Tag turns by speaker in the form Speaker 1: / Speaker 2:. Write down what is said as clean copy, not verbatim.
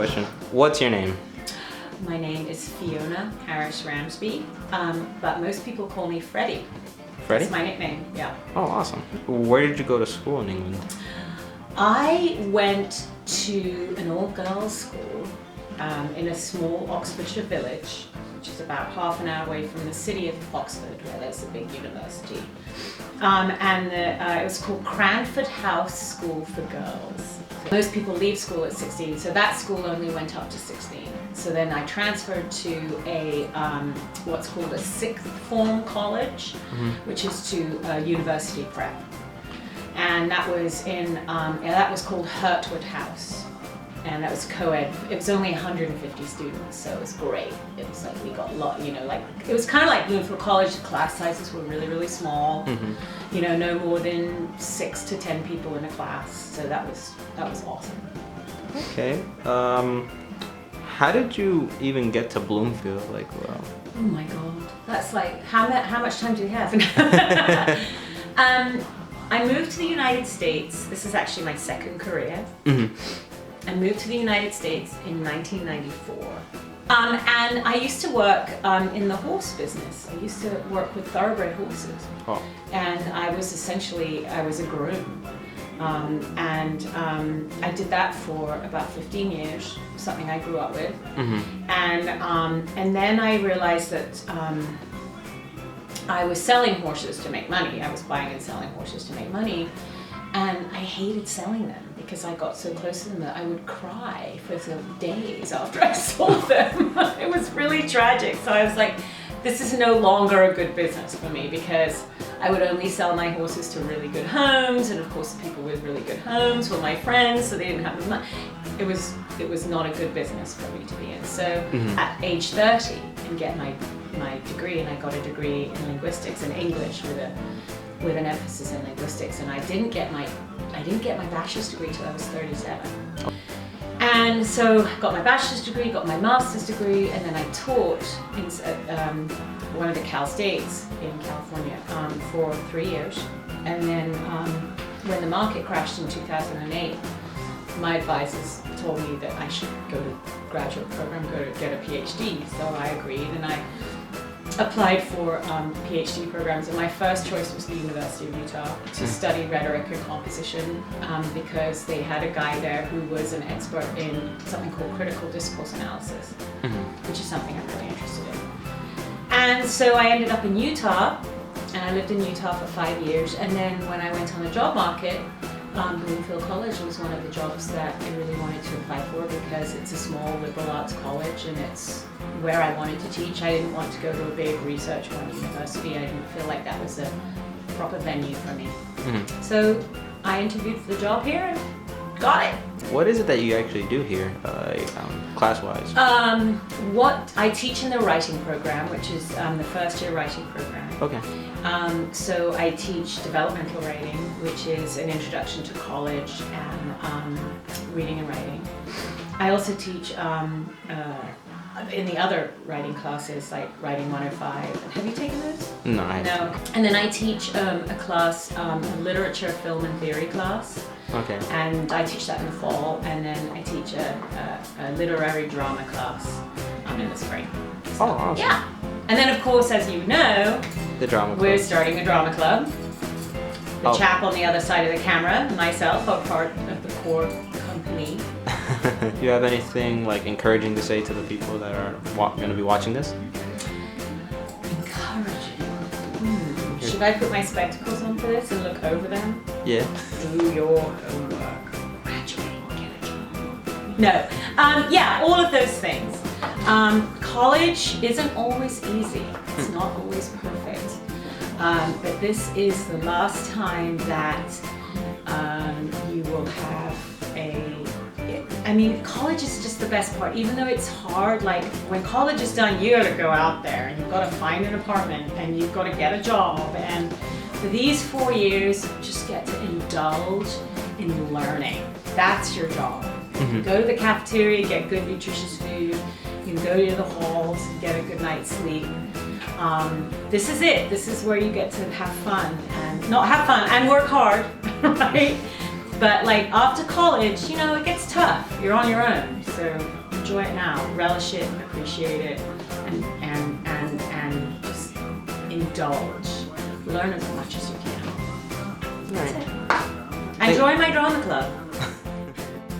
Speaker 1: question. What's your name?
Speaker 2: My name is Fiona Harris Ramsby, but most people call me Freddie.
Speaker 1: Freddie?
Speaker 2: That's my nickname, yeah.
Speaker 1: Oh, awesome. Where did you go to school in England?
Speaker 2: I went to an all-girls school in a small Oxfordshire village, which is about half an hour away from the city of Oxford, where there's a big university. It was called Cranford House School for Girls. Most people leave school at 16, so that school only went up to 16. So then I transferred to a what's called a sixth form college, which is to university prep, and that was that was called Hurtwood House, and that was co-ed. It was only 150 students, so it was great. It was like we got a lot, it was kind of like Bloomfield College. The class sizes were really, really small. No more than 6 to 10 people in a class. So that was awesome.
Speaker 1: Okay. How did you even get to Bloomfield?
Speaker 2: Oh my God, that's like how much time do we have? I moved to the United States. This is actually my second career. I moved to the United States in 1994. And I used to work in the horse business. I used to work with thoroughbred horses.
Speaker 1: Oh.
Speaker 2: And I was a groom. I did that for about 15 years, something I grew up with. And then I realized that I was selling horses to make money. I was buying and selling horses to make money. And I hated selling them because I got so close to them that I would cry for days after I sold them. It was really tragic. So I was like, this is no longer a good business for me, because I would only sell my horses to really good homes, and of course the people with really good homes were my friends, so they didn't have the money. It was not a good business for me to be in. So at age 30 and get my degree, and I got a degree in linguistics and English with an emphasis in linguistics, and I didn't get my bachelor's degree till I was 37. And so I got my bachelor's degree, got my master's degree, and then I taught at one of the Cal States in California for 3 years. And then when the market crashed in 2008, my advisors told me that I should go to graduate program, go to get a PhD. So I agreed, and I applied for PhD programs, and my first choice was the University of Utah to study rhetoric and composition, because they had a guy there who was an expert in something called critical discourse analysis, which is something I'm really interested in. And so I ended up in Utah, and I lived in Utah for 5 years, and then when I went on the job market, Bloomfield College was one of the jobs that I really wanted to apply for, because it's a small liberal arts college and it's where I wanted to teach. I didn't want to go to a big research-run university. I didn't feel like that was a proper venue for me. So I interviewed for the job here and got it.
Speaker 1: What is it that you actually do here, class-wise?
Speaker 2: What I teach in the writing program, which is the first year writing program.
Speaker 1: Okay.
Speaker 2: So I teach developmental writing, which is an introduction to college and reading and writing. I also teach in the other writing classes, like Writing 105. Have you taken those?
Speaker 1: No, I haven't.
Speaker 2: No. And then I teach a class, a literature, film and theory class.
Speaker 1: Okay.
Speaker 2: And I teach that in the fall, and then I teach a literary drama class in the spring. So,
Speaker 1: Oh, awesome.
Speaker 2: yeah. And then, of course, as you know,
Speaker 1: The drama club.
Speaker 2: we're starting a drama club. The
Speaker 1: Oh.
Speaker 2: chap on the other side of the camera, myself, are part of the core company.
Speaker 1: Do you have anything encouraging to say to the people that are going to be watching this?
Speaker 2: Encouraging. Should I put my spectacles on for this and look over them?
Speaker 1: Yeah.
Speaker 2: Do your homework. Graduate, get a job. No. Yeah, all of those things. College isn't always easy. It's not always perfect. But this is the last time that you will have college is just the best part. Even though it's hard, like when college is done, you gotta go out there and you've got to find an apartment and you've got to get a job. And for these 4 years, you just get to indulge in learning. That's your job. You go to the cafeteria, get good nutritious food. You can go to the halls and get a good night's sleep. This is it. This is where you get to have fun and not have fun and work hard, right? But like after college, you know, it gets tough. You're on your own. So enjoy it now. Relish it, appreciate it, and just indulge. Learn as much as you can.
Speaker 3: Right.
Speaker 2: I joined my drama club.